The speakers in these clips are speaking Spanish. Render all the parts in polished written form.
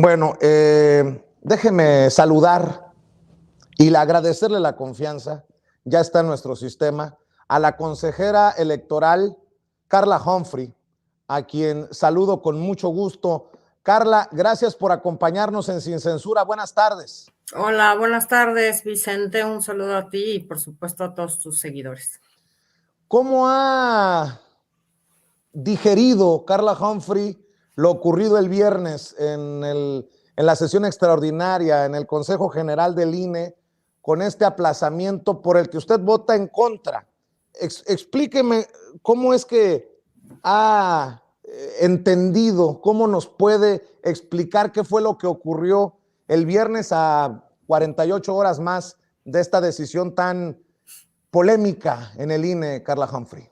Bueno, déjeme saludar y agradecerle la confianza, ya está en nuestro sistema, a la consejera electoral Carla Humphrey, a quien saludo con mucho gusto. Carla, gracias por acompañarnos en Sin Censura. Buenas tardes. Hola, buenas tardes, Vicente. Un saludo a ti y, por supuesto, a todos tus seguidores. ¿Cómo ha digerido Carla Humphrey lo ocurrido el viernes en la sesión extraordinaria, en el Consejo General del INE, con este aplazamiento por el que usted vota en contra? Explíqueme cómo es que ha entendido, cómo nos puede explicar qué fue lo que ocurrió el viernes a 48 horas más de esta decisión tan polémica en el INE, Carla Humphrey.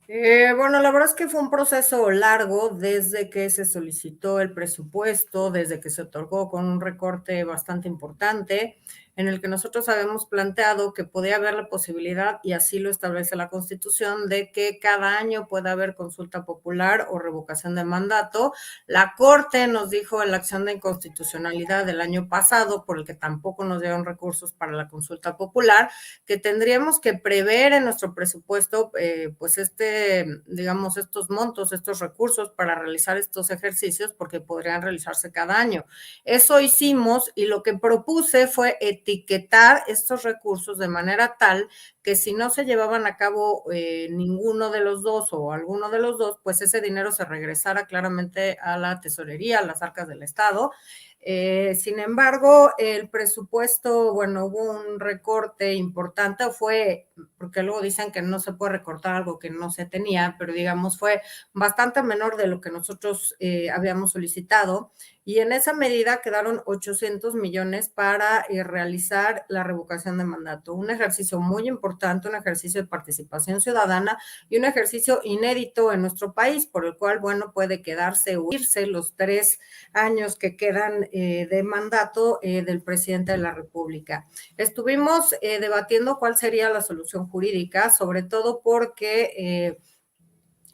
Bueno, la verdad es que fue un proceso largo desde que se solicitó el presupuesto, desde que se otorgó con un recorte bastante importante, en el que nosotros habíamos planteado que podía haber la posibilidad, y así lo establece la Constitución, de que cada año pueda haber consulta popular o revocación de mandato. La Corte nos dijo en la acción de inconstitucionalidad del año pasado, por el que tampoco nos dieron recursos para la consulta popular, que tendríamos que prever en nuestro presupuesto, pues digamos, estos montos, estos recursos para realizar estos ejercicios, porque podrían realizarse cada año. Eso hicimos y lo que propuse fue etiquetar estos recursos de manera tal que si no se llevaban a cabo ninguno de los dos o alguno de los dos, pues ese dinero se regresara claramente a la tesorería, a las arcas del Estado. Sin embargo, el presupuesto, bueno, hubo un recorte importante, porque luego dicen que no se puede recortar algo que no se tenía, pero digamos fue bastante menor de lo que nosotros habíamos solicitado, y en esa medida quedaron 800 millones para realizar la revocación de mandato, un ejercicio muy importante, un ejercicio de participación ciudadana y un ejercicio inédito en nuestro país, por el cual, bueno, puede quedarse o irse los 3 años que quedan de mandato del presidente de la República. Estuvimos debatiendo cuál sería la solución jurídica, sobre todo porque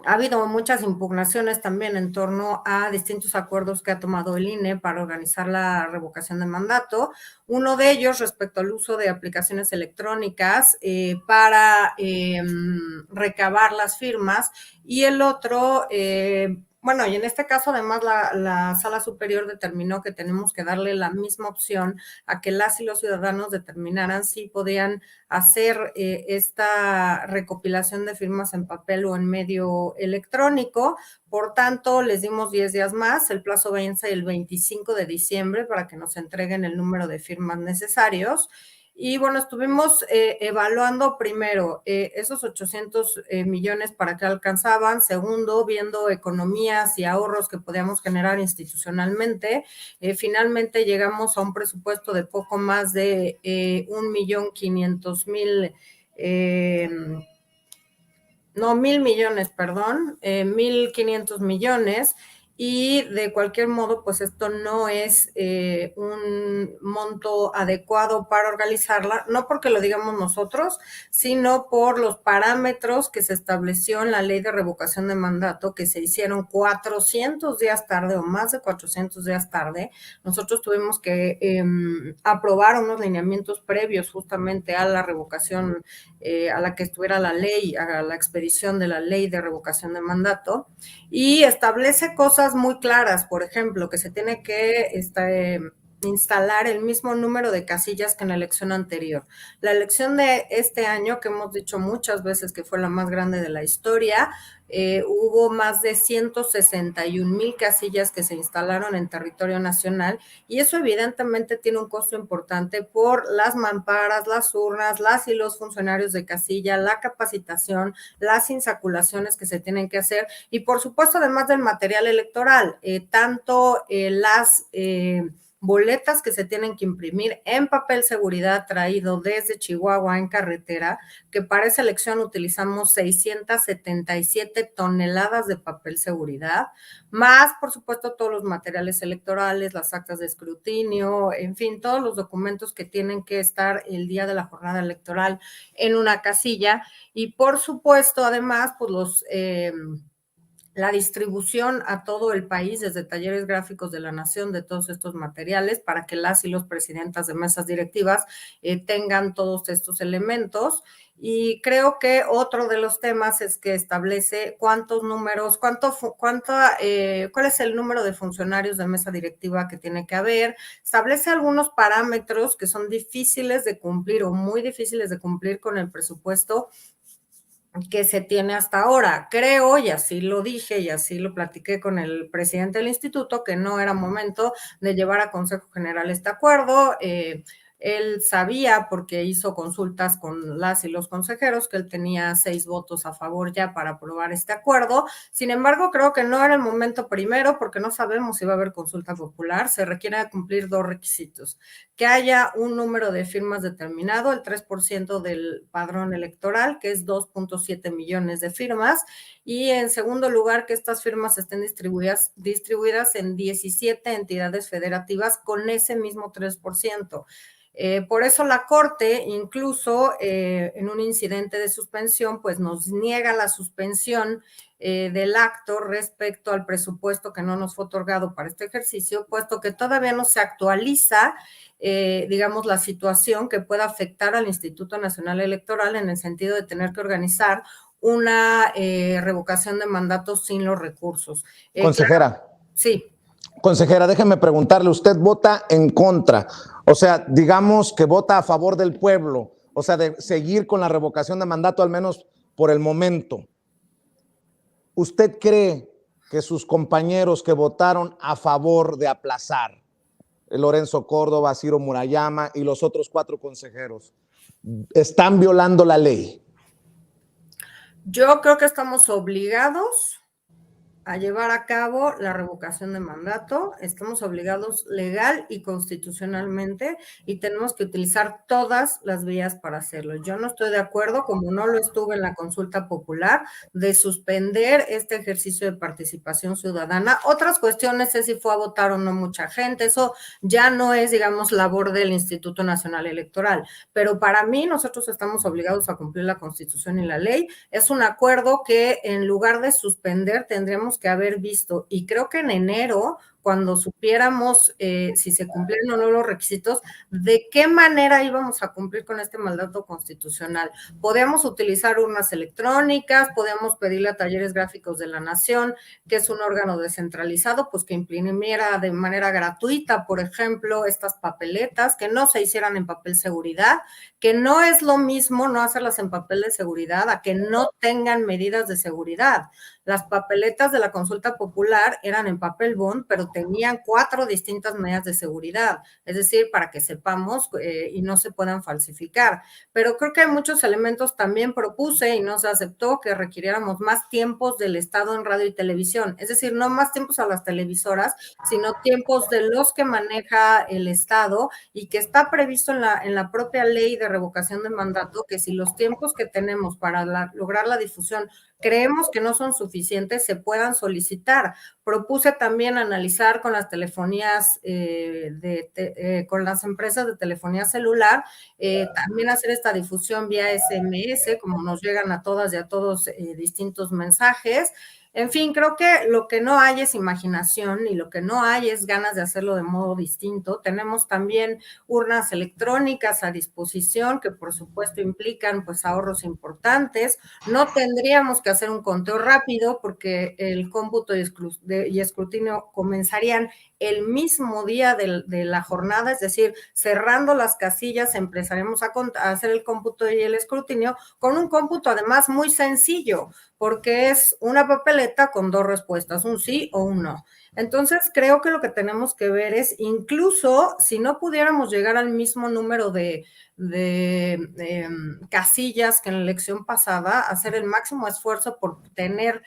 ha habido muchas impugnaciones también en torno a distintos acuerdos que ha tomado el INE para organizar la revocación de mandato. Uno de ellos respecto al uso de aplicaciones electrónicas para recabar las firmas, y el otro, bueno, y en este caso además la Sala Superior determinó que tenemos que darle la misma opción a que las y los ciudadanos determinaran si podían hacer esta recopilación de firmas en papel o en medio electrónico. Por tanto, les dimos 10 días más, el plazo vence el 25 de diciembre para que nos entreguen el número de firmas necesarios. Y bueno, estuvimos evaluando primero esos 800 millones para qué alcanzaban, segundo, viendo economías y ahorros que podíamos generar institucionalmente. Finalmente llegamos a un presupuesto de poco más de 1.500.000, no, 1.000 millones, perdón, 1.500 millones, y de cualquier modo, pues esto no es un monto adecuado para organizarla, no porque lo digamos nosotros, sino por los parámetros que se estableció en la ley de revocación de mandato, que se hicieron 400 días tarde o más de 400 días tarde. Nosotros tuvimos que aprobar unos lineamientos previos justamente a la revocación, a la que estuviera la ley, a la expedición de la ley de revocación de mandato, y establece cosas muy claras, por ejemplo, que se tiene que instalar el mismo número de casillas que en la elección anterior. La elección de este año, que hemos dicho muchas veces que fue la más grande de la historia, hubo más de 161,000 casillas que se instalaron en territorio nacional, y eso evidentemente tiene un costo importante por las mamparas, las urnas, las y los funcionarios de casilla, la capacitación, las insaculaciones que se tienen que hacer, y por supuesto además del material electoral, tanto las boletas que se tienen que imprimir en papel seguridad traído desde Chihuahua en carretera, que para esa elección utilizamos 677 toneladas de papel seguridad, más por supuesto todos los materiales electorales, las actas de escrutinio, en fin, todos los documentos que tienen que estar el día de la jornada electoral en una casilla, y por supuesto además pues la distribución a todo el país desde Talleres Gráficos de la Nación de todos estos materiales para que las y los presidentas de mesas directivas tengan todos estos elementos. Y creo que otro de los temas es que establece cuántos números, cuál es el número de funcionarios de mesa directiva que tiene que haber. Establece algunos parámetros que son difíciles de cumplir o muy difíciles de cumplir con el presupuesto que se tiene hasta ahora. Creo, y así lo dije y así lo platiqué con el presidente del instituto, que no era momento de llevar a Consejo General este acuerdo. Él sabía, porque hizo consultas con las y los consejeros, que él tenía 6 votos a favor ya para aprobar este acuerdo. Sin embargo, creo que no era el momento primero, porque no sabemos si va a haber consulta popular. Se requiere cumplir 2 requisitos: que haya un número de firmas determinado, el 3% del padrón electoral, que es 2.7 millones de firmas, y en segundo lugar, que estas firmas estén distribuidas en 17 entidades federativas con ese mismo 3%. Por eso la Corte, incluso en un incidente de suspensión, pues nos niega la suspensión del acto respecto al presupuesto que no nos fue otorgado para este ejercicio, puesto que todavía no se actualiza, digamos, la situación que pueda afectar al Instituto Nacional Electoral en el sentido de tener que organizar una revocación de mandatos sin los recursos. Consejera. Claro, sí. Consejera, déjeme preguntarle, usted vota en contra, o sea, digamos que vota a favor del pueblo, o sea, de seguir con la revocación de mandato, al menos por el momento. ¿Usted cree que sus compañeros que votaron a favor de aplazar, Lorenzo Córdoba, Ciro Murayama y los otros 4 consejeros, están violando la ley? Yo creo que estamos obligados a llevar a cabo la revocación de mandato. Estamos obligados legal y constitucionalmente y tenemos que utilizar todas las vías para hacerlo. Yo no estoy de acuerdo, como no lo estuve en la consulta popular, de suspender este ejercicio de participación ciudadana. Otras cuestiones es si fue a votar o no mucha gente. Eso ya no es, digamos, labor del Instituto Nacional Electoral. Pero para mí, nosotros estamos obligados a cumplir la Constitución y la ley. Es un acuerdo que, en lugar de suspender, tendríamos que haber visto, y creo que en enero, cuando supiéramos si se cumplían o no los requisitos, de qué manera íbamos a cumplir con este mandato constitucional. Podíamos utilizar urnas electrónicas, podíamos pedirle a Talleres Gráficos de la Nación, que es un órgano descentralizado, pues que imprimiera de manera gratuita, por ejemplo, estas papeletas, que no se hicieran en papel seguridad, que no es lo mismo no hacerlas en papel de seguridad a que no tengan medidas de seguridad. Las papeletas de la consulta popular eran en papel bond, pero tenían 4 distintas medidas de seguridad, es decir, para que sepamos y no se puedan falsificar. Pero creo que hay muchos elementos. También propuse y no se aceptó que requiriéramos más tiempos del Estado en radio y televisión, es decir, no más tiempos a las televisoras, sino tiempos de los que maneja el Estado, y que está previsto en la propia ley de revocación de mandato, que si los tiempos que tenemos para lograr la difusión creemos que no son suficientes, se puedan solicitar. Propuse también analizar con las telefonías, con las empresas de telefonía celular, también hacer esta difusión vía SMS, como nos llegan a todas y a todos distintos mensajes. En fin, creo que lo que no hay es imaginación y lo que no hay es ganas de hacerlo de modo distinto. Tenemos también urnas electrónicas a disposición que por supuesto implican pues ahorros importantes. No tendríamos que hacer un conteo rápido porque el cómputo y escrutinio comenzarían el mismo día de la jornada, es decir, cerrando las casillas empezaremos a hacer el cómputo y el escrutinio con un cómputo además muy sencillo, porque es una papeleta con 2 respuestas, un sí o un no. Entonces, creo que lo que tenemos que ver es, incluso si no pudiéramos llegar al mismo número de casillas que en la elección pasada, hacer el máximo esfuerzo por tener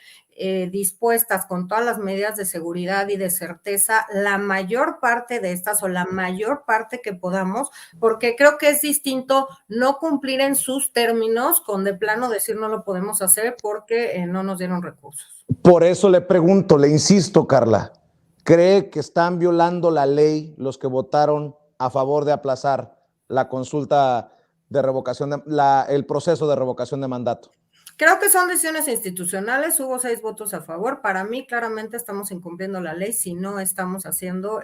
dispuestas con todas las medidas de seguridad y de certeza la mayor parte de estas, o la mayor parte que podamos, porque creo que es distinto no cumplir en sus términos con de plano decir no lo podemos hacer porque no nos dieron recursos. Por eso le pregunto, le insisto, Carla, ¿cree que están violando la ley los que votaron a favor de aplazar la consulta de revocación, el proceso de revocación de mandato? Creo que son decisiones institucionales, hubo 6 votos a favor. Para mí, claramente estamos incumpliendo la ley si no estamos haciendo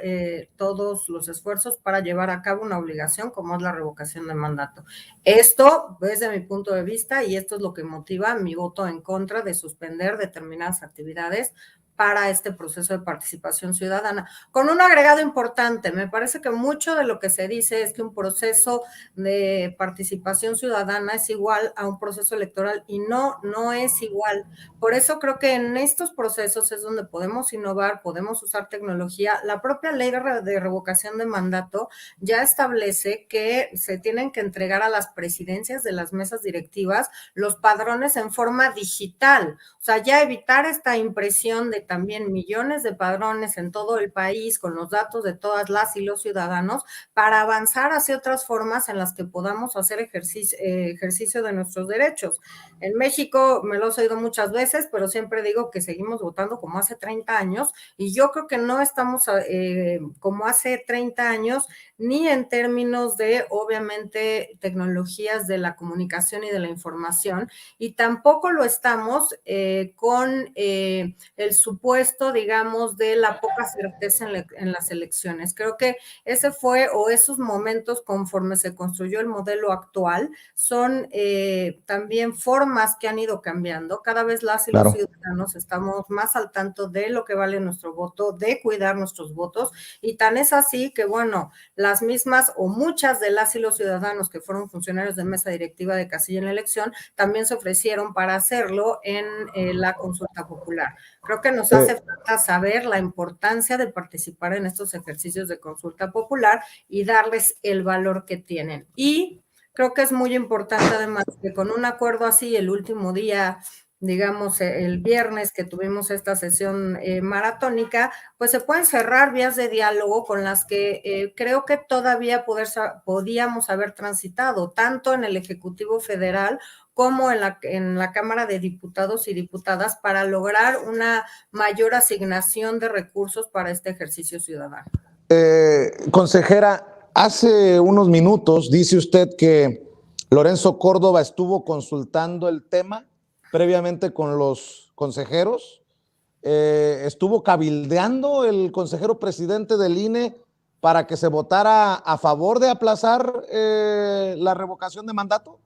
todos los esfuerzos para llevar a cabo una obligación como es la revocación de mandato. Esto, desde mi punto de vista, y esto es lo que motiva mi voto en contra de suspender determinadas actividades para este proceso de participación ciudadana. Con un agregado importante, me parece que mucho de lo que se dice es que un proceso de participación ciudadana es igual a un proceso electoral y no, no es igual. Por eso creo que en estos procesos es donde podemos innovar, podemos usar tecnología. La propia ley de revocación de mandato ya establece que se tienen que entregar a las presidencias de las mesas directivas los padrones en forma digital. O sea, ya evitar esta impresión de también millones de padrones en todo el país con los datos de todas las y los ciudadanos para avanzar hacia otras formas en las que podamos hacer ejercicio de nuestros derechos. En México me lo he oído muchas veces, pero siempre digo que seguimos votando como hace 30 años y yo creo que no estamos como hace 30 años ni en términos de, obviamente, tecnologías de la comunicación y de la información, y tampoco lo estamos con el supuesto, digamos, de la poca certeza en las elecciones. Creo que ese fue, o esos momentos conforme se construyó el modelo actual, son también formas que han ido cambiando. Cada vez las y los ciudadanos estamos más al tanto de lo que vale nuestro voto, de cuidar nuestros votos, y tan es así que, bueno, las mismas o muchas de las y los ciudadanos que fueron funcionarios de mesa directiva de casilla en la elección también se ofrecieron para hacerlo en la consulta popular. Creo que nos hace falta saber la importancia de participar en estos ejercicios de consulta popular y darles el valor que tienen. Y creo que es muy importante además que con un acuerdo así el último día, digamos el viernes que tuvimos esta sesión maratónica, pues se pueden cerrar vías de diálogo con las que creo que todavía podíamos haber transitado, tanto en el Ejecutivo Federal como en la Cámara de Diputados y Diputadas para lograr una mayor asignación de recursos para este ejercicio ciudadano. Consejera, hace unos minutos dice usted que Lorenzo Córdoba estuvo consultando el tema previamente con los consejeros, estuvo cabildeando el consejero presidente del INE para que se votara a favor de aplazar la revocación de mandato.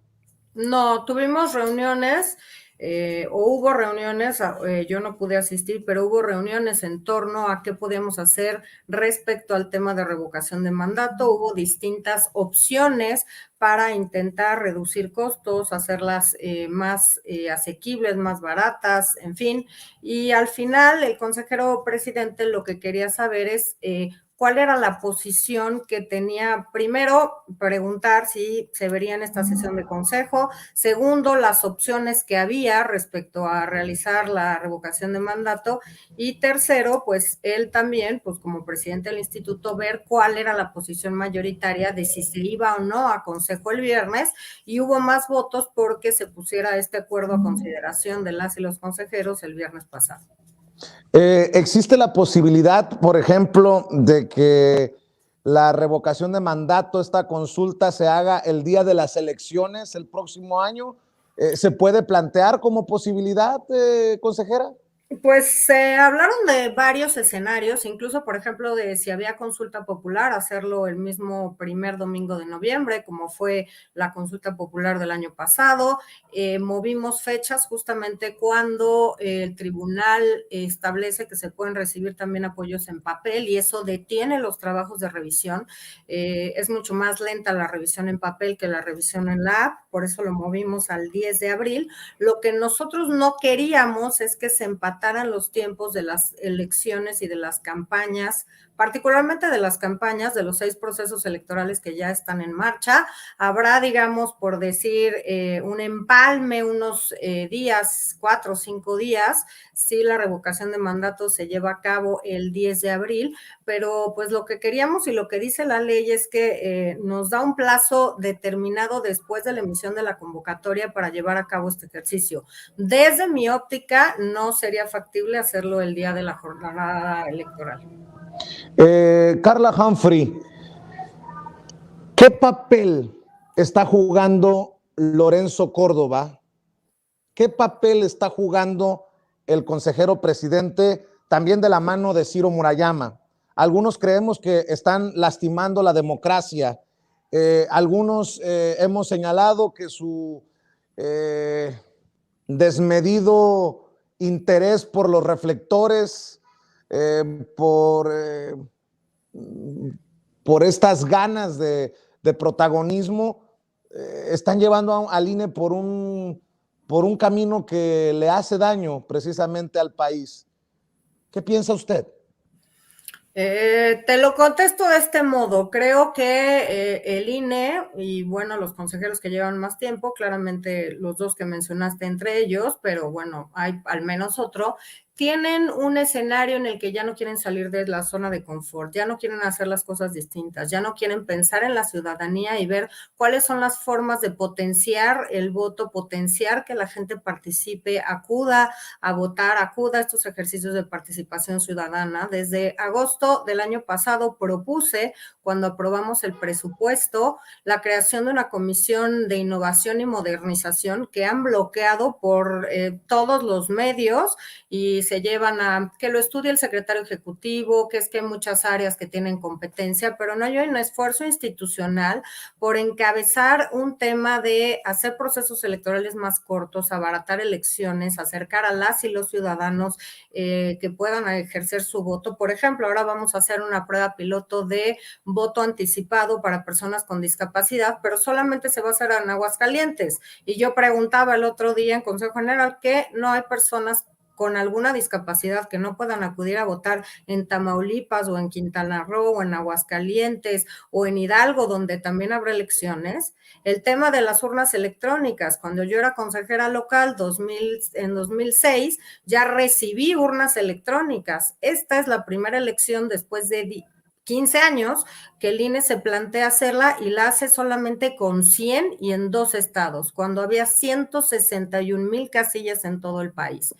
No, tuvimos reuniones o hubo reuniones, yo no pude asistir, pero hubo reuniones en torno a qué podíamos hacer respecto al tema de revocación de mandato. Hubo distintas opciones para intentar reducir costos, hacerlas más asequibles, más baratas, en fin. Y al final el consejero presidente lo que quería saber es cuál era la posición que tenía. Primero, preguntar si se vería en esta sesión de consejo. Segundo, las opciones que había respecto a realizar la revocación de mandato. Y tercero, pues él también, pues como presidente del instituto, ver cuál era la posición mayoritaria de si se iba o no a consejo el viernes. Y hubo más votos porque se pusiera este acuerdo a consideración de las y los consejeros el viernes pasado. ¿Existe la posibilidad, por ejemplo, de que la revocación de mandato, esta consulta, se haga el día de las elecciones el próximo año? ¿Se puede plantear como posibilidad, consejera? Pues se hablaron de varios escenarios, incluso, por ejemplo, de si había consulta popular, hacerlo el mismo primer domingo de noviembre, como fue la consulta popular del año pasado. Movimos fechas justamente cuando el tribunal establece que se pueden recibir también apoyos en papel y eso detiene los trabajos de revisión. Es mucho más lenta la revisión en papel que la revisión en la app, por eso lo movimos al 10 de abril. Lo que nosotros no queríamos es que se empataran los tiempos de las elecciones y de las campañas, particularmente de las campañas de los 6 procesos electorales que ya están en marcha. Habrá, digamos, por decir, un empalme, unos días, 4 o 5 días, si la revocación de mandato se lleva a cabo el 10 de abril, pero pues lo que queríamos y lo que dice la ley es que nos da un plazo determinado después de la emisión de la convocatoria para llevar a cabo este ejercicio. Desde mi óptica, no sería factible hacerlo el día de la jornada electoral. Carla Humphrey, ¿qué papel está jugando Lorenzo Córdoba ¿Qué papel está jugando el consejero presidente también de la mano de Ciro Murayama? Algunos creemos que están lastimando la democracia. Algunos hemos señalado que su desmedido interés por los reflectores, por estas ganas de protagonismo, están llevando al INE por un camino que le hace daño precisamente al país. ¿Qué piensa usted? Te lo contesto de este modo. Creo que el INE y bueno, los consejeros que llevan más tiempo, claramente los dos que mencionaste entre ellos, pero bueno, hay al menos otro, tienen un escenario en el que ya no quieren salir de la zona de confort, ya no quieren hacer las cosas distintas, ya no quieren pensar en la ciudadanía y ver cuáles son las formas de potenciar el voto, potenciar que la gente participe, acuda a votar, acuda a estos ejercicios de participación ciudadana. Desde agosto del año pasado propuse, cuando aprobamos el presupuesto, la creación de una comisión de innovación y modernización que han bloqueado por todos los medios y se llevan a que lo estudie el secretario ejecutivo, que es que hay muchas áreas que tienen competencia, pero no hay un esfuerzo institucional por encabezar un tema de hacer procesos electorales más cortos, abaratar elecciones, acercar a las y los ciudadanos que puedan ejercer su voto. Por ejemplo, ahora vamos a hacer una prueba piloto de voto anticipado para personas con discapacidad, pero solamente se va a hacer en Aguascalientes. Y yo preguntaba el otro día en Consejo General que no hay personas con alguna discapacidad que no puedan acudir a votar en Tamaulipas o en Quintana Roo o en Aguascalientes o en Hidalgo, donde también habrá elecciones. El tema de las urnas electrónicas, cuando yo era consejera local en 2006, ya recibí urnas electrónicas. Esta es la primera elección después de 15 años que el INE se plantea hacerla y la hace solamente con 100 y en 2 estados, cuando había 161,000 casillas en todo el país.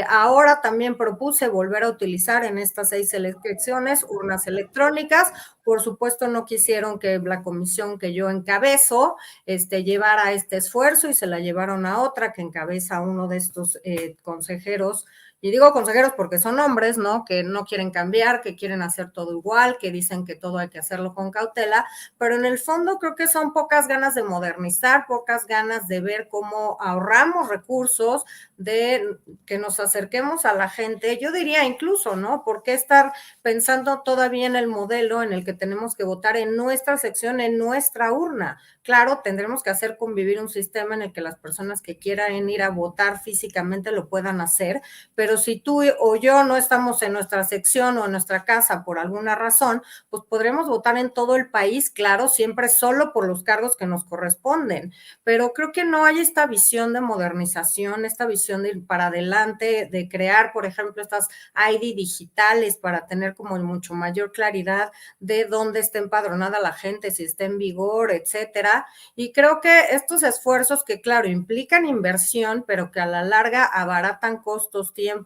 Ahora también propuse volver a utilizar en estas 6 elecciones urnas electrónicas. Por supuesto, no quisieron que la comisión que yo encabezo llevara este esfuerzo y se la llevaron a otra que encabeza uno de estos consejeros. Y digo consejeros porque son hombres, ¿no? Que no quieren cambiar, que quieren hacer todo igual, que dicen que todo hay que hacerlo con cautela, pero en el fondo creo que son pocas ganas de modernizar, pocas ganas de ver cómo ahorramos recursos, de que nos acerquemos a la gente. Yo diría incluso, ¿no? ¿Por qué estar pensando todavía en el modelo en el que tenemos que votar en nuestra sección, en nuestra urna? Claro, tendremos que hacer convivir un sistema en el que las personas que quieran ir a votar físicamente lo puedan hacer, pero si tú o yo no estamos en nuestra sección o en nuestra casa por alguna razón, pues podremos votar en todo el país, claro, siempre solo por los cargos que nos corresponden, pero creo que no hay esta visión de modernización, esta visión de ir para adelante, de crear, por ejemplo, estas ID digitales para tener como mucho mayor claridad de dónde está empadronada la gente, si está en vigor, etcétera. Y creo que estos esfuerzos que, claro, implican inversión, pero que a la larga abaratan costos, tiempos,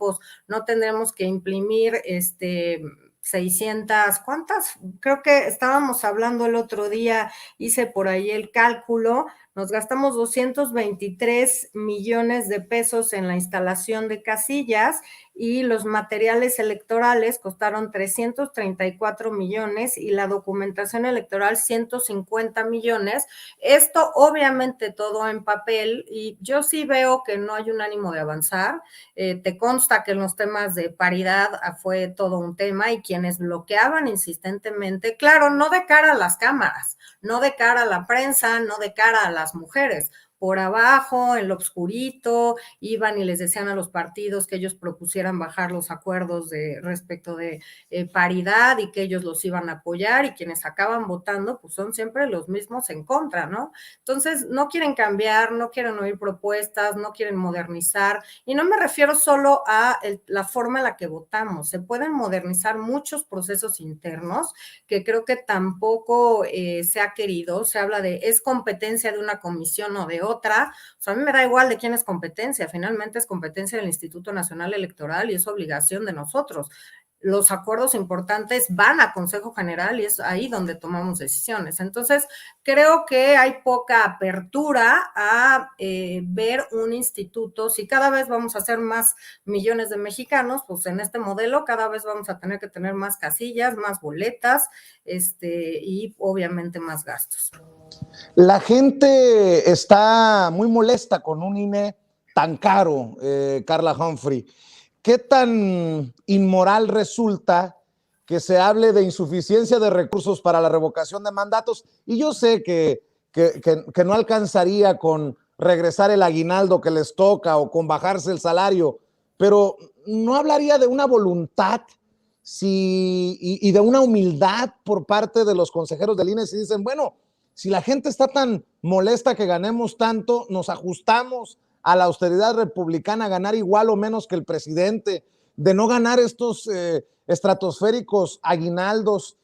no tendremos que imprimir 600, ¿cuántas? Creo que estábamos hablando el otro día, hice por ahí el cálculo, nos gastamos 223 millones de pesos en la instalación de casillas y los materiales electorales costaron 334 millones y la documentación electoral 150 millones. Esto obviamente todo en papel y yo sí veo que no hay un ánimo de avanzar. Te consta que en los temas de paridad fue todo un tema y quienes bloqueaban insistentemente, claro, no de cara a las cámaras, no de cara a la prensa, no de cara a las mujeres, por abajo, en lo obscurito, iban y les decían a los partidos que ellos propusieran bajar los acuerdos respecto de paridad y que ellos los iban a apoyar y quienes acaban votando pues son siempre los mismos en contra, ¿no? Entonces no quieren cambiar, no quieren oír propuestas, no quieren modernizar y no me refiero solo a la forma en la que votamos, se pueden modernizar muchos procesos internos que creo que tampoco se ha querido, se habla de es competencia de una comisión o de otra, o sea, a mí me da igual de quién es competencia, finalmente es competencia del Instituto Nacional Electoral y es obligación de nosotros. los acuerdos importantes van a Consejo General y es ahí donde tomamos decisiones. Entonces, creo que hay poca apertura a ver un instituto. Si cada vez vamos a ser más millones de mexicanos, pues en este modelo cada vez vamos a tener que tener más casillas, más boletas, y obviamente más gastos. La gente está muy molesta con un INE tan caro, Carla Humphrey. ¿Qué tan inmoral resulta que se hable de insuficiencia de recursos para la revocación de mandatos? Y yo sé que no alcanzaría con regresar el aguinaldo que les toca o con bajarse el salario, pero ¿no hablaría de una voluntad y de una humildad por parte de los consejeros del INE si dicen, bueno, si la gente está tan molesta que ganemos tanto, nos ajustamos a la austeridad republicana, ganar igual o menos que el presidente, de no ganar estos estratosféricos aguinaldos,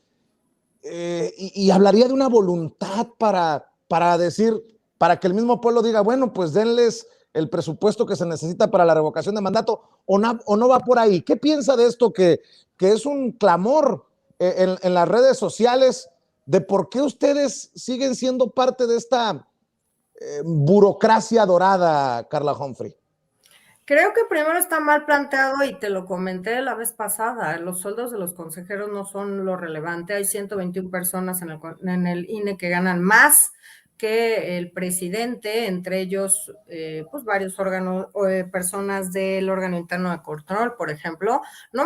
y hablaría de una voluntad para decir, para que el mismo pueblo diga, bueno, pues denles el presupuesto que se necesita para la revocación de mandato, o no va por ahí. ¿Qué piensa de esto que es un clamor en las redes sociales de por qué ustedes siguen siendo parte de esta burocracia dorada, Carla Humphrey? Creo que primero está mal planteado y te lo comenté la vez pasada, los sueldos de los consejeros no son lo relevante, hay 121 personas en el INE que ganan más que el presidente, entre ellos pues varios órganos, personas del órgano interno de control, por ejemplo. No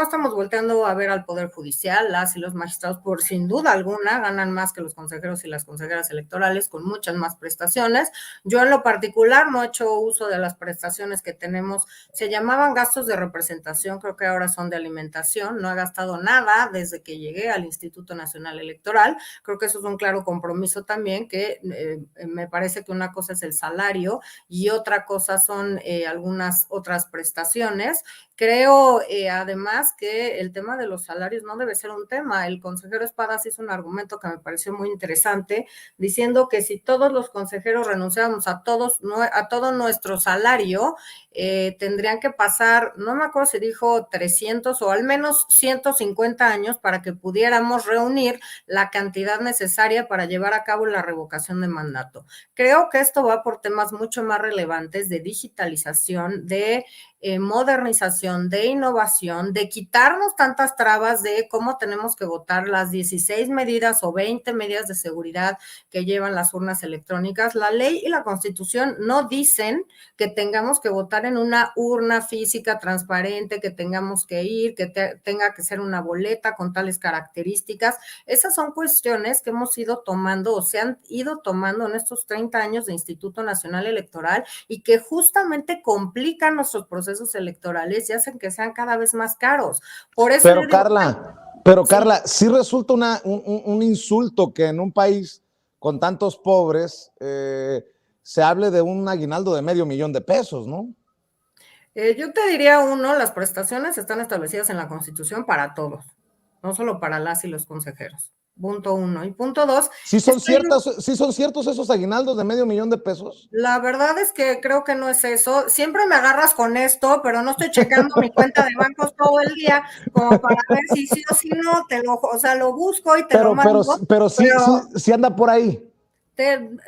estamos volteando a ver al Poder Judicial, las y los magistrados, por sin duda alguna, ganan más que los consejeros y las consejeras electorales, con muchas más prestaciones. Yo en lo particular no he hecho uso de las prestaciones que tenemos, se llamaban gastos de representación, creo que ahora son de alimentación, no he gastado nada desde que llegué al Instituto Nacional Electoral, creo que eso es un claro compromiso también, que me parece que una cosa es el salario y otra cosa son algunas otras prestaciones. Creo además que el tema de los salarios no debe ser un tema. El consejero Espadas hizo un argumento que me pareció muy interesante, diciendo que si todos los consejeros renunciáramos a todo nuestro salario, tendrían que pasar, no me acuerdo si dijo 300 o al menos 150 años para que pudiéramos reunir la cantidad necesaria para llevar a cabo la revocación de mandato. Creo que esto va por temas mucho más relevantes de digitalización, de modernización, de innovación, de quitarnos tantas trabas de cómo tenemos que votar, las 16 medidas o 20 medidas de seguridad que llevan las urnas electrónicas. La ley y la Constitución no dicen que tengamos que votar en una urna física transparente, que tengamos que ir, que tenga que ser una boleta con tales características. Esas son cuestiones que hemos ido tomando o se han ido tomando en estos 30 años de Instituto Nacional Electoral y que justamente complican nuestros procesos electorales y hacen que sean cada vez más caros. Por eso Carla, sí resulta un insulto que en un país con tantos pobres se hable de un aguinaldo de $500,000, ¿no? Yo te diría las prestaciones están establecidas en la Constitución para todos, no solo para las y los consejeros. Punto 1. Y punto 2. ¿Sí son ciertos esos aguinaldos de $500,000? La verdad es que creo que no es eso. Siempre me agarras con esto, pero no estoy checando mi cuenta de bancos todo el día como para ver si sí o si no, lo busco y te lo mando. Pero sí anda por ahí. Debe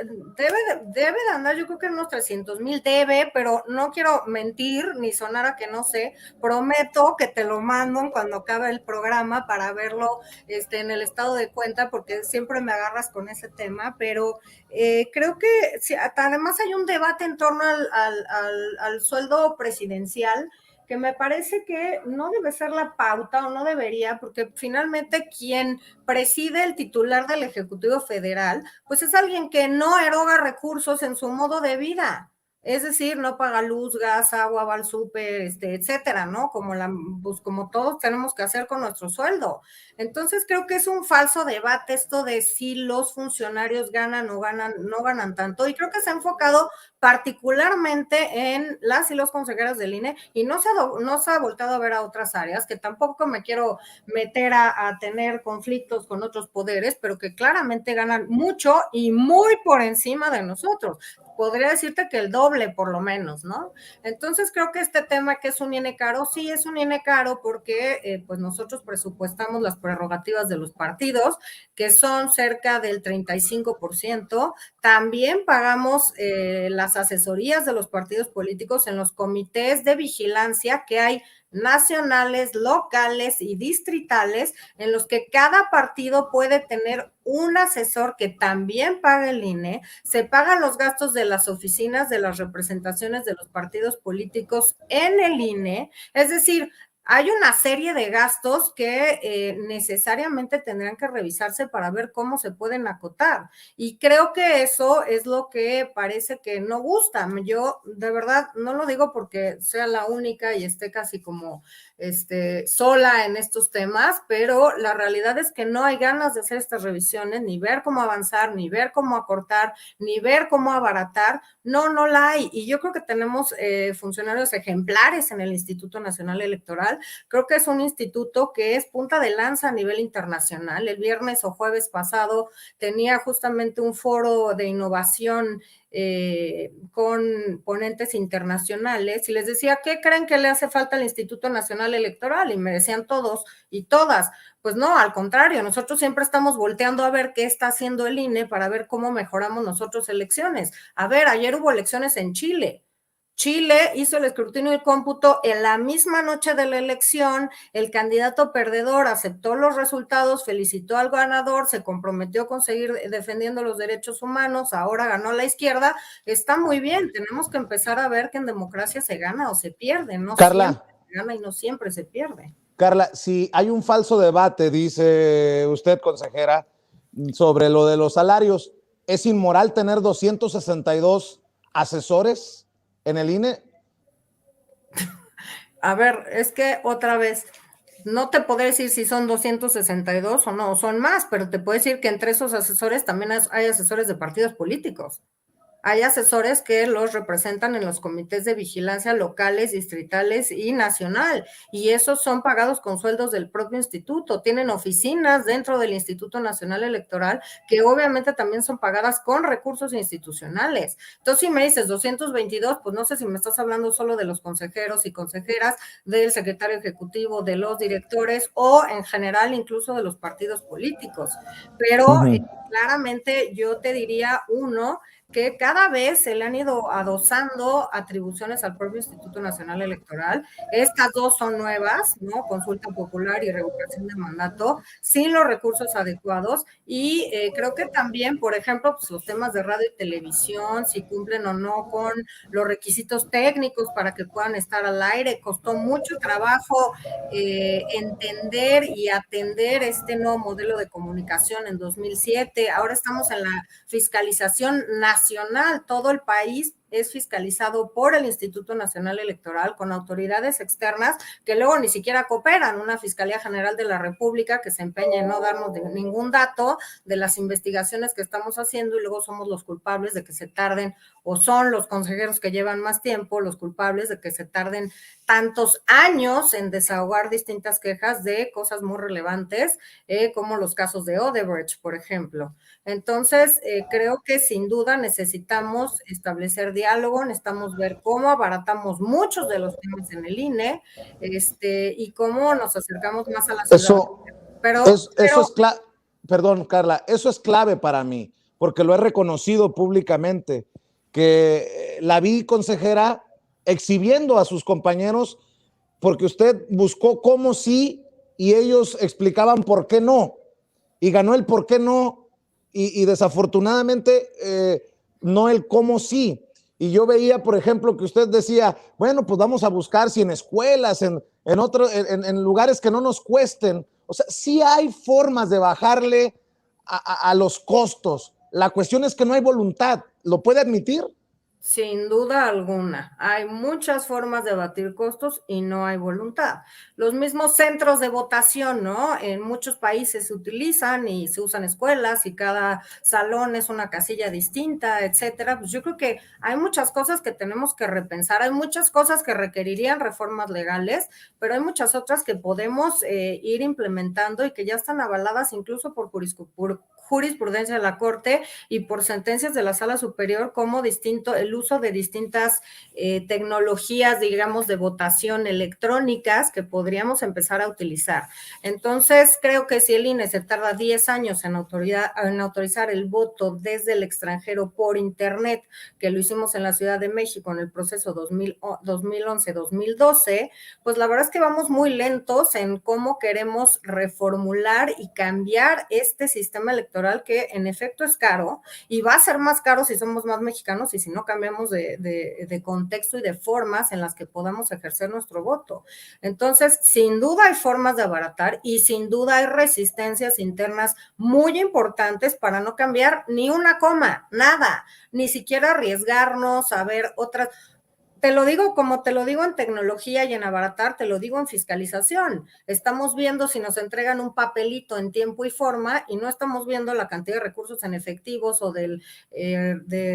de andar, yo creo que unos 300,000 debe, pero no quiero mentir ni sonar a que no sé. Prometo que te lo mando cuando acabe el programa para verlo en el estado de cuenta, porque siempre me agarras con ese tema, pero creo que sí, además hay un debate en torno al sueldo presidencial que me parece que no debe ser la pauta o no debería, porque finalmente quien preside el titular del Ejecutivo Federal, pues es alguien que no eroga recursos en su modo de vida. Es decir, no paga luz, gas, agua, va al súper, etcétera, ¿no? Pues como todos tenemos que hacer con nuestro sueldo. Entonces creo que es un falso debate esto de si los funcionarios ganan o no ganan tanto, y creo que se ha enfocado particularmente en las y los consejeros del INE y no se ha voltado a ver a otras áreas, que tampoco me quiero meter a tener conflictos con otros poderes, pero que claramente ganan mucho y muy por encima de nosotros. podría decirte que el doble por lo menos, ¿no? Entonces creo que este tema que es un INE caro, sí es un INE caro porque pues nosotros presupuestamos las prerrogativas de los partidos, que son cerca del 35%. También pagamos las asesorías de los partidos políticos en los comités de vigilancia que hay nacionales, locales y distritales, en los que cada partido puede tener un asesor que también paga el INE, se pagan los gastos de las oficinas de las representaciones de los partidos políticos en el INE, es decir, hay una serie de gastos que necesariamente tendrán que revisarse para ver cómo se pueden acotar. Y creo que eso es lo que parece que no gusta. Yo de verdad no lo digo porque sea la única y esté casi como sola en estos temas, pero la realidad es que no hay ganas de hacer estas revisiones, ni ver cómo avanzar, ni ver cómo acortar, ni ver cómo abaratar. No la hay. Y yo creo que tenemos funcionarios ejemplares en el Instituto Nacional Electoral. Creo que es un instituto que es punta de lanza a nivel internacional. El viernes o jueves pasado tenía justamente un foro de innovación con ponentes internacionales y les decía, ¿qué creen que le hace falta al Instituto Nacional Electoral? Y me decían todos y todas, pues no, al contrario, nosotros siempre estamos volteando a ver qué está haciendo el INE para ver cómo mejoramos nosotros elecciones. A ver, ayer hubo elecciones en Chile. Chile hizo el escrutinio y cómputo en la misma noche de la elección, el candidato perdedor aceptó los resultados, felicitó al ganador, se comprometió con seguir defendiendo los derechos humanos, ahora ganó la izquierda, está muy bien, tenemos que empezar a ver que en democracia se gana o se pierde, no Carla, siempre se gana y no siempre se pierde. Carla, si hay un falso debate, dice usted, consejera, sobre lo de los salarios, ¿es inmoral tener 262 asesores en el INE? A ver, es que otra vez, no te podré decir si son 262 o no, o son más, pero te puedo decir que entre esos asesores también hay asesores de partidos políticos. Hay asesores que los representan en los comités de vigilancia locales, distritales y nacional, y esos son pagados con sueldos del propio instituto. Tienen oficinas dentro del Instituto Nacional Electoral que obviamente también son pagadas con recursos institucionales. Entonces, si me dices 222, pues no sé si me estás hablando solo de los consejeros y consejeras, del secretario ejecutivo, de los directores o en general incluso de los partidos políticos. Pero claramente yo te diría, uno, que cada vez se le han ido adosando atribuciones al propio Instituto Nacional Electoral. Estas dos son nuevas, ¿no? Consulta popular y revocación de mandato, sin los recursos adecuados. Y creo que también, por ejemplo, pues, los temas de radio y televisión, si cumplen o no con los requisitos técnicos para que puedan estar al aire. Costó mucho trabajo entender y atender este nuevo modelo de comunicación en 2007. Ahora estamos en la fiscalización nacional, todo el país es fiscalizado por el Instituto Nacional Electoral con autoridades externas que luego ni siquiera cooperan, una Fiscalía General de la República que se empeña en no darnos ningún dato de las investigaciones que estamos haciendo y luego somos los culpables de que se tarden, o son los consejeros que llevan más tiempo los culpables de que se tarden tantos años en desahogar distintas quejas de cosas muy relevantes, como los casos de Odebrecht, por ejemplo. Entonces, creo que sin duda necesitamos establecer diálogo, necesitamos ver cómo abaratamos muchos de los temas en el INE, y cómo nos acercamos más a la ciudadanía. Perdón, Carla, eso es clave para mí, porque lo he reconocido públicamente, que la vi, consejera, exhibiendo a sus compañeros, porque usted buscó cómo sí y ellos explicaban por qué no, y ganó el por qué no, y desafortunadamente no el cómo sí. Y yo veía, por ejemplo, que usted decía, bueno, pues vamos a buscar si en escuelas, en lugares que no nos cuesten. O sea, sí hay formas de bajarle a los costos. La cuestión es que no hay voluntad. ¿Lo puede admitir? Sin duda alguna, hay muchas formas de abatir costos y no hay voluntad. Los mismos centros de votación, ¿no? En muchos países se utilizan y se usan escuelas y cada salón es una casilla distinta, etcétera. Pues yo creo que hay muchas cosas que tenemos que repensar, hay muchas cosas que requerirían reformas legales, pero hay muchas otras que podemos ir implementando y que ya están avaladas incluso por jurisprudencia de la Corte y por sentencias de la Sala Superior como el uso de distintas tecnologías, digamos, de votación electrónicas que podríamos empezar a utilizar. Entonces, creo que si el INE se tarda 10 años en autorizar el voto desde el extranjero por Internet, que lo hicimos en la Ciudad de México en el proceso 2011-2012, pues la verdad es que vamos muy lentos en cómo queremos reformular y cambiar este sistema electoral que en efecto es caro y va a ser más caro si somos más mexicanos y si no cambiamos de contexto y de formas en las que podamos ejercer nuestro voto. Entonces, sin duda hay formas de abaratar y sin duda hay resistencias internas muy importantes para no cambiar ni una coma, nada, ni siquiera arriesgarnos a ver otras. Te lo digo como te lo digo en tecnología y en abaratar, te lo digo en fiscalización. Estamos viendo si nos entregan un papelito en tiempo y forma y no estamos viendo la cantidad de recursos en efectivos o de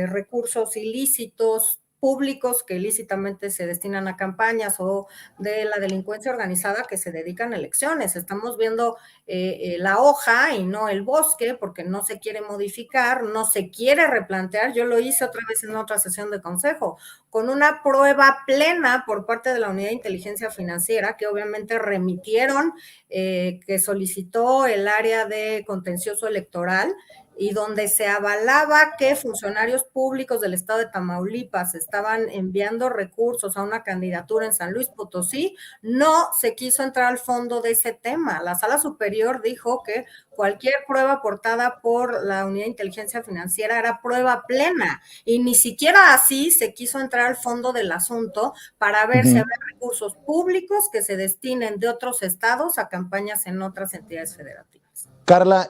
recursos ilícitos públicos que ilícitamente se destinan a campañas o de la delincuencia organizada que se dedican a elecciones. Estamos viendo la hoja y no el bosque porque no se quiere modificar, no se quiere replantear. Yo lo hice otra vez en otra sesión de consejo con una prueba plena por parte de la Unidad de Inteligencia Financiera, que obviamente remitieron, que solicitó el área de contencioso electoral, y donde se avalaba que funcionarios públicos del estado de Tamaulipas estaban enviando recursos a una candidatura en San Luis Potosí, no se quiso entrar al fondo de ese tema. La Sala Superior dijo que cualquier prueba aportada por la Unidad de Inteligencia Financiera era prueba plena y ni siquiera así se quiso entrar al fondo del asunto para ver si había recursos públicos que se destinen de otros estados a campañas en otras entidades federativas. Carla,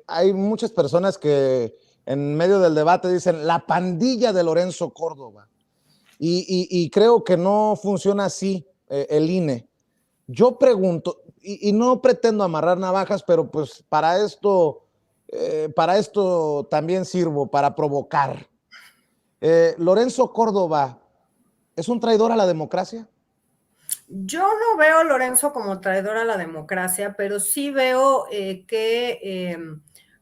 hay muchas personas que en medio del debate dicen la pandilla de Lorenzo Córdoba y creo que no funciona así el INE. Yo pregunto, y no pretendo amarrar navajas, pero pues para esto también sirvo, para provocar. Lorenzo Córdoba, ¿es un traidor a la democracia? Yo no veo a Lorenzo como traidor a la democracia, pero sí veo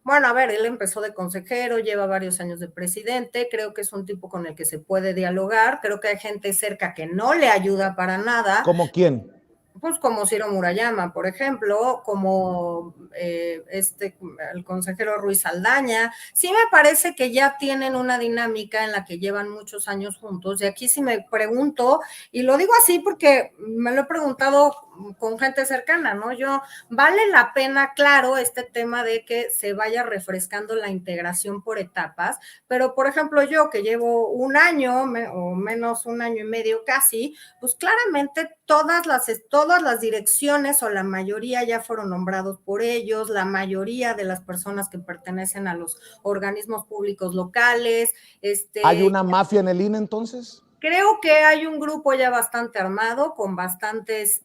bueno, a ver, él empezó de consejero, lleva varios años de presidente, creo que es un tipo con el que se puede dialogar, creo que hay gente cerca que no le ayuda para nada, ¿Como quién? pues como Ciro Murayama, por ejemplo, como el consejero Ruiz Saldaña. Sí me parece que ya tienen una dinámica en la que llevan muchos años juntos. Y aquí sí me pregunto, y lo digo así porque me lo he preguntado con gente cercana, ¿no? ¿Vale la pena, claro, este tema de que se vaya refrescando la integración por etapas? Pero, por ejemplo, yo que llevo un año o menos un año y medio casi, pues claramente todas las direcciones o la mayoría ya fueron nombrados por ellos, la mayoría de las personas que pertenecen a los organismos públicos locales. ¿Hay una mafia en el INE entonces? Creo que hay un grupo ya bastante armado, con bastantes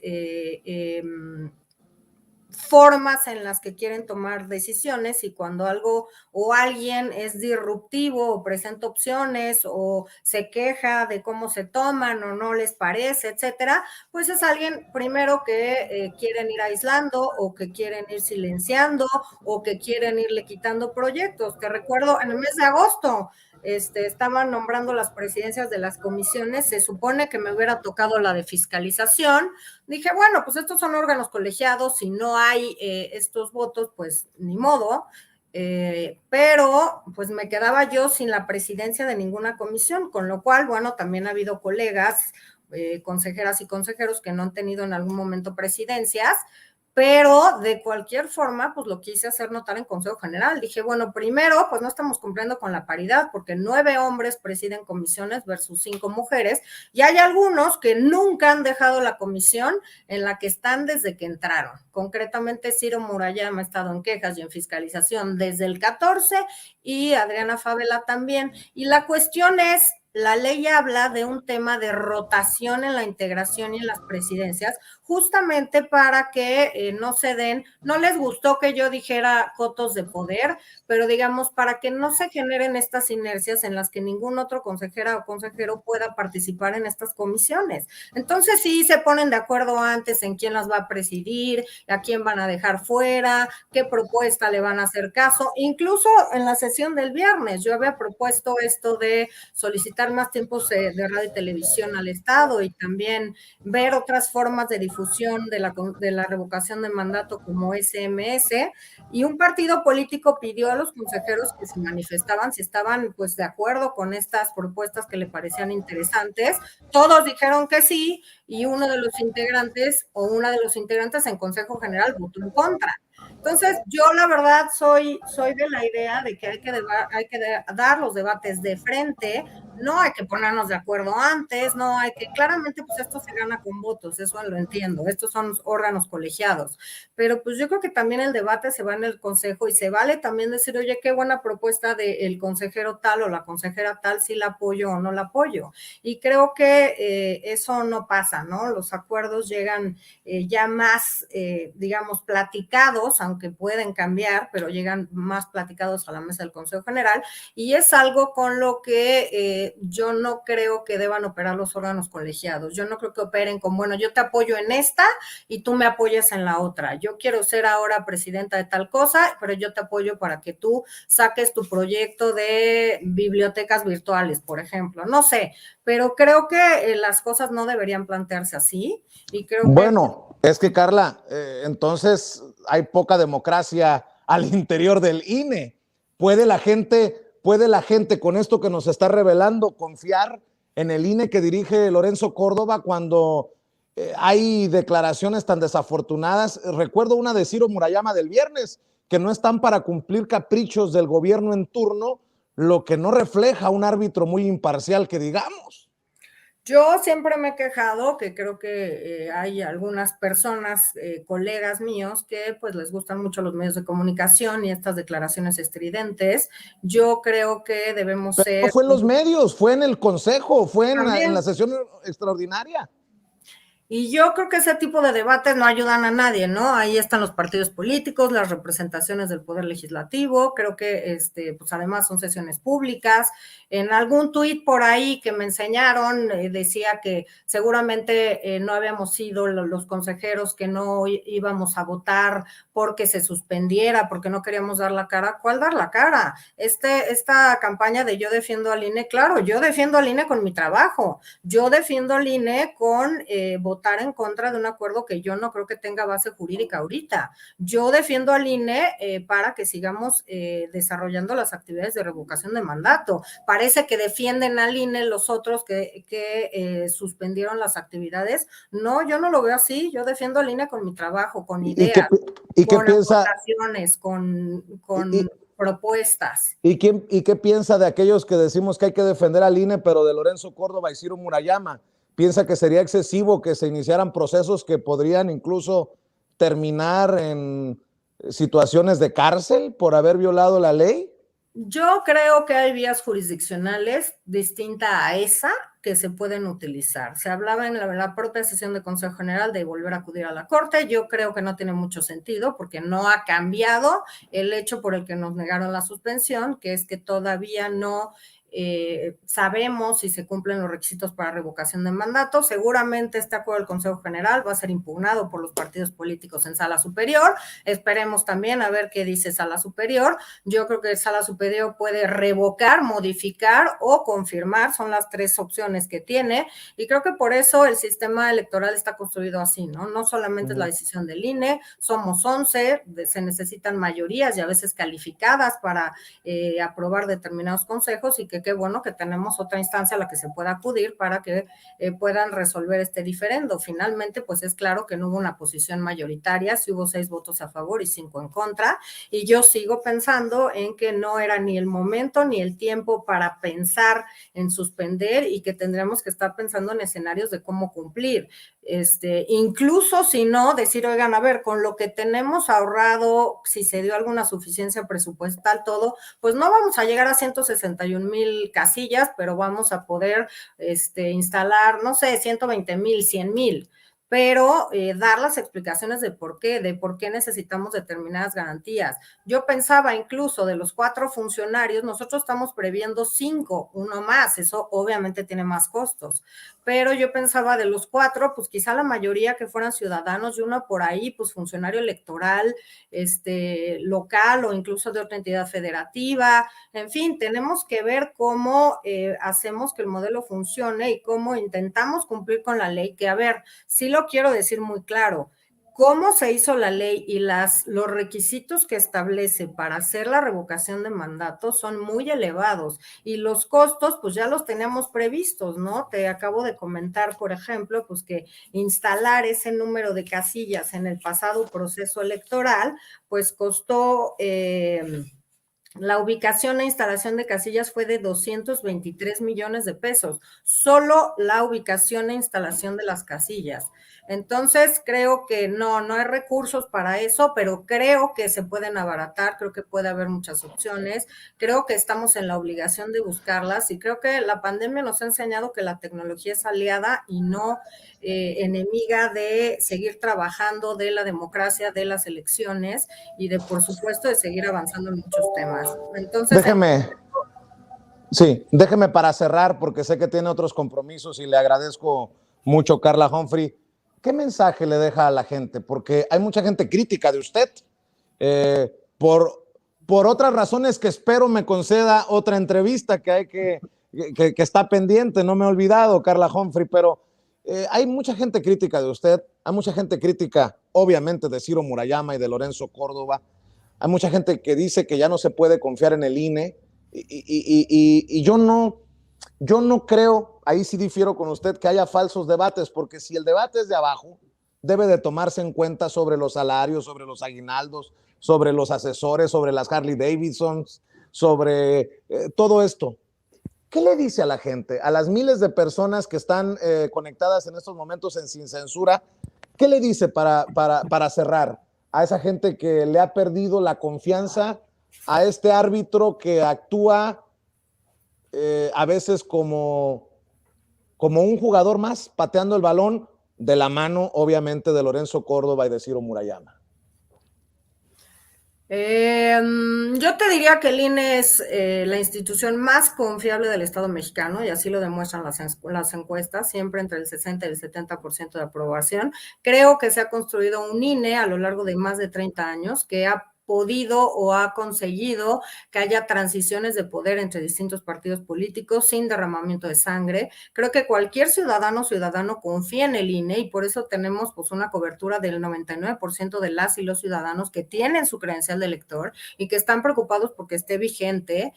formas en las que quieren tomar decisiones y cuando algo o alguien es disruptivo o presenta opciones o se queja de cómo se toman o no les parece, etcétera, pues es alguien primero que quieren ir aislando o que quieren ir silenciando o que quieren irle quitando proyectos. Te recuerdo, en el mes de agosto estaban nombrando las presidencias de las comisiones, se supone que me hubiera tocado la de fiscalización. Dije, bueno, pues estos son órganos colegiados, si no hay estos votos, pues ni modo, pero pues me quedaba yo sin la presidencia de ninguna comisión, con lo cual, bueno, también ha habido colegas, consejeras y consejeros que no han tenido en algún momento presidencias, pero de cualquier forma, pues lo quise hacer notar en Consejo General. Dije, bueno, primero, pues no estamos cumpliendo con la paridad, porque 9 hombres presiden comisiones versus 5 mujeres, y hay algunos que nunca han dejado la comisión en la que están desde que entraron. Concretamente, Ciro Murayama ha estado en quejas y en fiscalización desde el 14 y Adriana Favela también. Y la cuestión es, la ley habla de un tema de rotación en la integración y en las presidencias, justamente para que no se den, no les gustó que yo dijera cotos de poder, pero digamos, para que no se generen estas inercias en las que ningún otro consejera o consejero pueda participar en estas comisiones. Entonces sí se ponen de acuerdo antes en quién las va a presidir, a quién van a dejar fuera, qué propuesta le van a hacer caso. Incluso en la sesión del viernes yo había propuesto esto de solicitar más tiempos de radio y televisión al Estado y también ver otras formas de difusión de la revocación de mandato como SMS, y un partido político pidió a los consejeros que se manifestaban si estaban pues de acuerdo con estas propuestas que le parecían interesantes. Todos dijeron que sí, y uno de los integrantes o una de los integrantes en Consejo General votó en contra. Entonces, yo la verdad soy de la idea de que hay que dar los debates de frente, no hay que ponernos de acuerdo antes, no hay que, claramente pues esto se gana con votos, eso lo entiendo, estos son órganos colegiados, pero pues yo creo que también el debate se va en el consejo y se vale también decir, oye, qué buena propuesta del consejero tal o la consejera tal, si la apoyo o no la apoyo. Y creo que eso no pasa, ¿no? Los acuerdos llegan ya más, digamos, platicados, aunque pueden cambiar, pero llegan más platicados a la mesa del Consejo General, y es algo con lo que yo no creo que deban operar los órganos colegiados. Yo no creo que operen con, bueno, yo te apoyo en esta y tú me apoyas en la otra. Yo quiero ser ahora presidenta de tal cosa, pero yo te apoyo para que tú saques tu proyecto de bibliotecas virtuales, por ejemplo. No sé, pero creo que las cosas no deberían plantearse así, y creo que... Bueno, es que Carla, entonces hay poca democracia al interior del INE. Puede la gente con esto que nos está revelando confiar en el INE que dirige Lorenzo Córdoba cuando hay declaraciones tan desafortunadas? Recuerdo una de Ciro Murayama del viernes, que no están para cumplir caprichos del gobierno en turno, lo que no refleja un árbitro muy imparcial, que digamos. Yo siempre me he quejado que creo que hay algunas personas, colegas míos, que pues les gustan mucho los medios de comunicación y estas declaraciones estridentes. Yo creo que debemos Pero no ser fue en los medios, fue en el consejo, fue en la también. sesión extraordinaria. Y yo creo que ese tipo de debates no ayudan a nadie, ¿no? Ahí están los partidos políticos, las representaciones del poder legislativo, creo que pues además son sesiones públicas. En algún tuit por ahí que me enseñaron, decía que seguramente no habíamos sido los consejeros que no íbamos a votar porque se suspendiera, porque no queríamos dar la cara. ¿Cuál dar la cara? Esta campaña de yo defiendo al INE, claro, yo defiendo al INE con mi trabajo, yo defiendo al INE con votar en contra de un acuerdo que yo no creo que tenga base jurídica ahorita. Yo defiendo al INE para que sigamos desarrollando las actividades de revocación de mandato. Parece que defienden al INE los otros que suspendieron las actividades. No, yo no lo veo así. Yo defiendo al INE con mi trabajo, con ¿Y qué, ideas, y qué con piensa? aportaciones, con Y, propuestas. ¿Y qué piensa de aquellos que decimos que hay que defender al INE, pero de Lorenzo Córdoba y Ciro Murayama? ¿Piensa que sería excesivo que se iniciaran procesos que podrían incluso terminar en situaciones de cárcel por haber violado la ley? Yo creo que hay vías jurisdiccionales distintas a esa que se pueden utilizar. Se hablaba en la propia sesión de Consejo General de volver a acudir a la Corte. Yo creo que no tiene mucho sentido porque no ha cambiado el hecho por el que nos negaron la suspensión, que es que todavía no sabemos si se cumplen los requisitos para revocación de mandato. Seguramente este acuerdo del Consejo General va a ser impugnado por los partidos políticos en sala superior. Esperemos también a ver qué dice sala superior. Yo creo que sala superior puede revocar, modificar o confirmar, son las tres opciones que tiene, y creo que por eso el sistema electoral está construido así, ¿no? No solamente es la decisión del INE, somos 11, se necesitan mayorías y a veces calificadas para aprobar determinados consejos, y que qué bueno que tenemos otra instancia a la que se pueda acudir para que puedan resolver este diferendo. Finalmente, pues es claro que no hubo una posición mayoritaria, sí hubo 6 votos a favor y 5 en contra, y yo sigo pensando en que no era ni el momento ni el tiempo para pensar en suspender, y que tendríamos que estar pensando en escenarios de cómo cumplir. incluso si no, decir, oigan, a ver, con lo que tenemos ahorrado, si se dio alguna suficiencia presupuestal, todo, pues no vamos a llegar a 161,000 casillas, pero vamos a poder instalar, no sé, 120,000, 100,000, pero dar las explicaciones de por qué necesitamos determinadas garantías. Yo pensaba incluso de los 4 funcionarios, nosotros estamos previendo 5, uno más, eso obviamente tiene más costos, pero yo pensaba de los 4, pues quizá la mayoría que fueran ciudadanos y uno por ahí, pues funcionario electoral, local o incluso de otra entidad federativa. En fin, tenemos que ver cómo hacemos que el modelo funcione y cómo intentamos cumplir con la ley, que a ver, sí lo quiero decir muy claro, cómo se hizo la ley y los requisitos que establece para hacer la revocación de mandato son muy elevados y los costos pues ya los teníamos previstos, ¿no? Te acabo de comentar, por ejemplo, pues que instalar ese número de casillas en el pasado proceso electoral pues costó... la ubicación e instalación de casillas fue de 223 millones de pesos, solo la ubicación e instalación de las casillas. Entonces, creo que no hay recursos para eso, pero creo que se pueden abaratar, creo que puede haber muchas opciones, creo que estamos en la obligación de buscarlas y creo que la pandemia nos ha enseñado que la tecnología es aliada y no enemiga de seguir trabajando, de la democracia, de las elecciones y de, por supuesto, de seguir avanzando en muchos temas. Entonces, déjeme para cerrar, porque sé que tiene otros compromisos y le agradezco mucho, Carla Humphrey. ¿Qué mensaje le deja a la gente? Porque hay mucha gente crítica de usted, por otras razones que espero me conceda otra entrevista que está pendiente, no me he olvidado, Carla Humphrey, pero hay mucha gente crítica de usted, hay mucha gente crítica, obviamente, de Ciro Murayama y de Lorenzo Córdoba, hay mucha gente que dice que ya no se puede confiar en el INE, y yo no creo, ahí sí difiero con usted, que haya falsos debates, porque si el debate es de abajo, debe de tomarse en cuenta sobre los salarios, sobre los aguinaldos, sobre los asesores, sobre las Harley Davidsons, sobre todo esto. ¿Qué le dice a la gente, a las miles de personas que están conectadas en estos momentos en Sin Censura? ¿Qué le dice para cerrar a esa gente que le ha perdido la confianza a este árbitro que actúa a veces como un jugador más, pateando el balón de la mano, obviamente, de Lorenzo Córdoba y de Ciro Murayama? Yo te diría que el INE es la institución más confiable del Estado mexicano y así lo demuestran las encuestas, siempre entre el 60 y el 70% de aprobación. Creo que se ha construido un INE a lo largo de más de 30 años que ha podido o ha conseguido que haya transiciones de poder entre distintos partidos políticos sin derramamiento de sangre. Creo que cualquier ciudadano confía en el INE y por eso tenemos pues una cobertura del 99% de las y los ciudadanos que tienen su credencial de elector y que están preocupados porque esté vigente.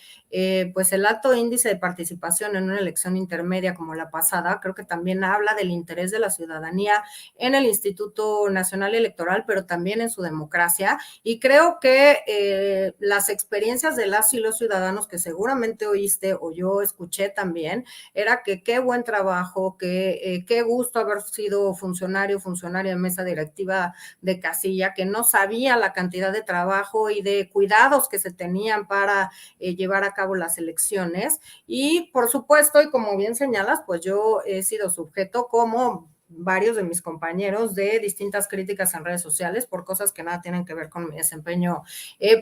Pues el alto índice de participación en una elección intermedia como la pasada, creo que también habla del interés de la ciudadanía en el Instituto Nacional Electoral, pero también en su democracia. Y creo que las experiencias de las y los ciudadanos que seguramente oíste o yo escuché también, era que qué buen trabajo, que qué gusto haber sido funcionaria de mesa directiva de casilla, que no sabía la cantidad de trabajo y de cuidados que se tenían para llevar a cabo las elecciones. Y por supuesto, y como bien señalas, pues yo he sido sujeto como varios de mis compañeros de distintas críticas en redes sociales por cosas que nada tienen que ver con mi desempeño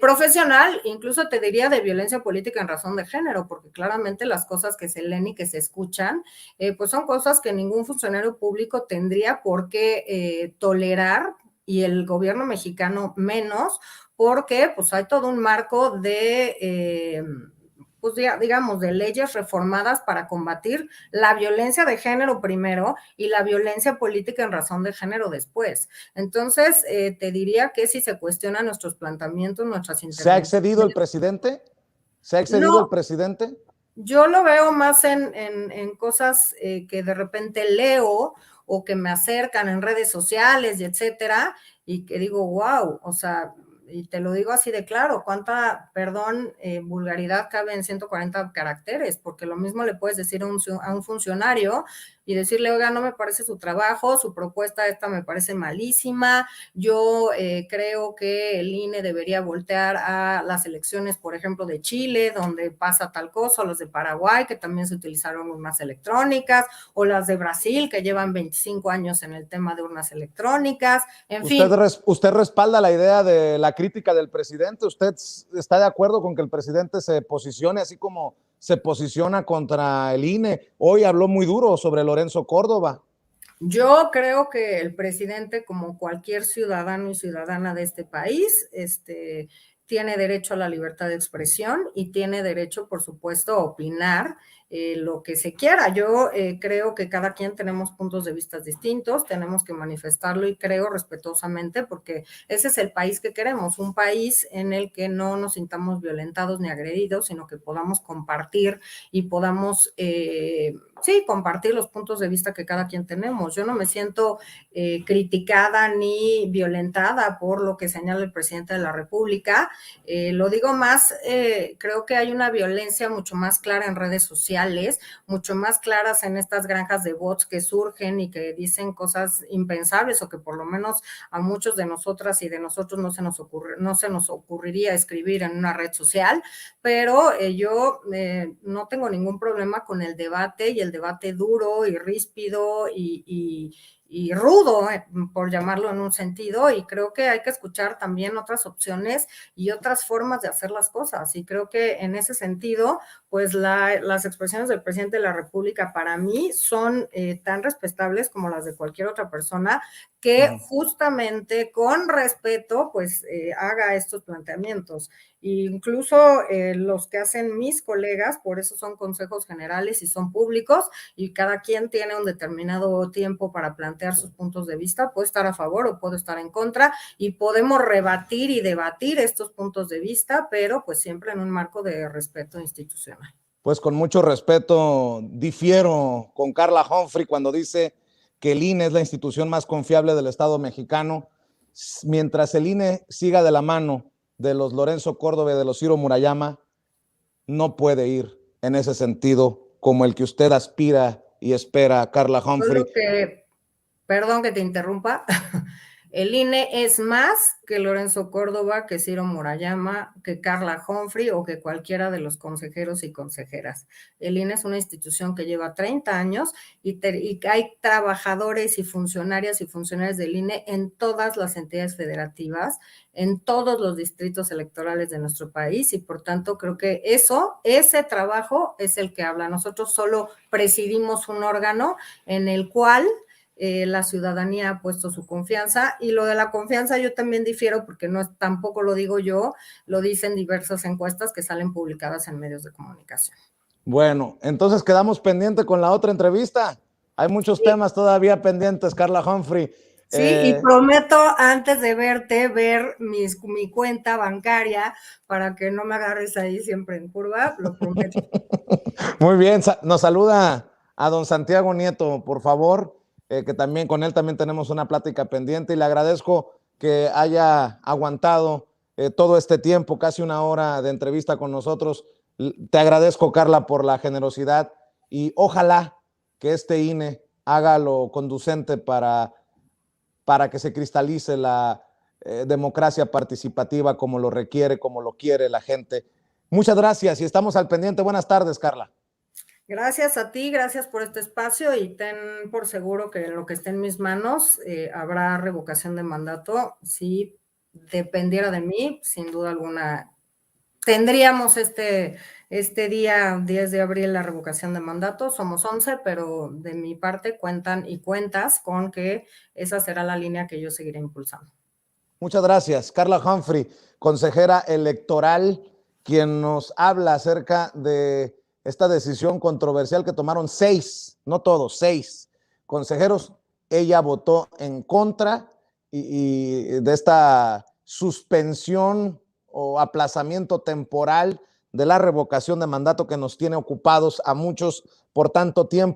profesional, incluso te diría de violencia política en razón de género, porque claramente las cosas que se leen y que se escuchan, pues son cosas que ningún funcionario público tendría por qué tolerar y el gobierno mexicano menos, porque pues hay todo un marco de pues digamos, de leyes reformadas para combatir la violencia de género primero y la violencia política en razón de género después. Entonces, te diría que si se cuestionan nuestros planteamientos, nuestras intervenciones. ¿Se ha excedido el presidente? ¿Se ha excedido el presidente? Yo lo veo más en cosas que de repente leo o que me acercan en redes sociales y etcétera, y que digo, wow, o sea, y te lo digo así de claro, cuánta, perdón, vulgaridad cabe en 140 caracteres, porque lo mismo le puedes decir a un funcionario y decirle, oiga, no me parece su trabajo, su propuesta esta me parece malísima, yo creo que el INE debería voltear a las elecciones, por ejemplo, de Chile, donde pasa tal cosa, o las de Paraguay, que también se utilizaron urnas electrónicas, o las de Brasil, que llevan 25 años en el tema de urnas electrónicas, en ¿Usted, fin. usted respalda la idea de la crítica del presidente? ¿Usted está de acuerdo con que el presidente se posicione así como se posiciona contra el INE? Hoy habló muy duro sobre Lorenzo Córdoba. Yo creo que el presidente, como cualquier ciudadano y ciudadana de este país, tiene derecho a la libertad de expresión y tiene derecho, por supuesto, a opinar lo que se quiera. Yo creo que cada quien tenemos puntos de vista distintos, tenemos que manifestarlo y creo respetuosamente porque ese es el país que queremos, un país en el que no nos sintamos violentados ni agredidos, sino que podamos compartir y podamos, sí, compartir los puntos de vista que cada quien tenemos. Yo no me siento criticada ni violentada por lo que señala el presidente de la República. Lo digo más, creo que hay una violencia mucho más clara en redes sociales, mucho más claras en estas granjas de bots que surgen y que dicen cosas impensables o que por lo menos a muchos de nosotras y de nosotros no se nos ocurriría escribir en una red social, pero yo no tengo ningún problema con el debate y el debate duro y ríspido y rudo, por llamarlo en un sentido, y creo que hay que escuchar también otras opciones y otras formas de hacer las cosas, y creo que en ese sentido, pues las expresiones del presidente de la República para mí son tan respetables como las de cualquier otra persona que justamente con respeto, pues haga estos planteamientos. Incluso los que hacen mis colegas, por eso son consejos generales y son públicos, y cada quien tiene un determinado tiempo para plantear sus puntos de vista, puede estar a favor o puede estar en contra, y podemos rebatir y debatir estos puntos de vista, pero pues siempre en un marco de respeto institucional. Pues con mucho respeto, difiero con Carla Humphrey cuando dice que el INE es la institución más confiable del Estado mexicano. Mientras el INE siga de la mano de los Lorenzo Córdoba y de los Ciro Murayama, no puede ir en ese sentido como el que usted aspira y espera, Carla Humphrey. Perdón que te interrumpa, el INE es más que Lorenzo Córdoba, que Ciro Murayama, que Carla Humphrey o que cualquiera de los consejeros y consejeras. El INE es una institución que lleva 30 años y hay trabajadores y funcionarios del INE en todas las entidades federativas, en todos los distritos electorales de nuestro país, y por tanto creo que ese trabajo es el que habla. Nosotros solo presidimos un órgano en el cual la ciudadanía ha puesto su confianza, y lo de la confianza yo también difiero porque tampoco lo digo yo, lo dicen diversas encuestas que salen publicadas en medios de comunicación. Bueno, entonces quedamos pendientes con la otra entrevista. Hay muchos temas todavía pendientes, Carla Humphrey. Sí, y prometo antes de verte ver mi cuenta bancaria para que no me agarres ahí siempre en curva, lo prometo. Muy bien, nos saluda a don Santiago Nieto, por favor, que también con él también tenemos una plática pendiente, y le agradezco que haya aguantado todo este tiempo, casi una hora de entrevista con nosotros. Te agradezco, Carla, por la generosidad, y ojalá que este INE haga lo conducente para que se cristalice la democracia participativa como lo requiere, como lo quiere la gente. Muchas gracias y estamos al pendiente. Buenas tardes, Carla. Gracias a ti, gracias por este espacio, y ten por seguro que en lo que esté en mis manos habrá revocación de mandato. Si dependiera de mí, sin duda alguna, tendríamos este día 10 de abril la revocación de mandato. Somos 11, pero de mi parte cuentan y cuentas con que esa será la línea que yo seguiré impulsando. Muchas gracias. Carla Humphrey, consejera electoral, quien nos habla acerca de esta decisión controversial que tomaron 6, no todos, 6 consejeros. Ella votó en contra y de esta suspensión o aplazamiento temporal de la revocación de mandato que nos tiene ocupados a muchos por tanto tiempo.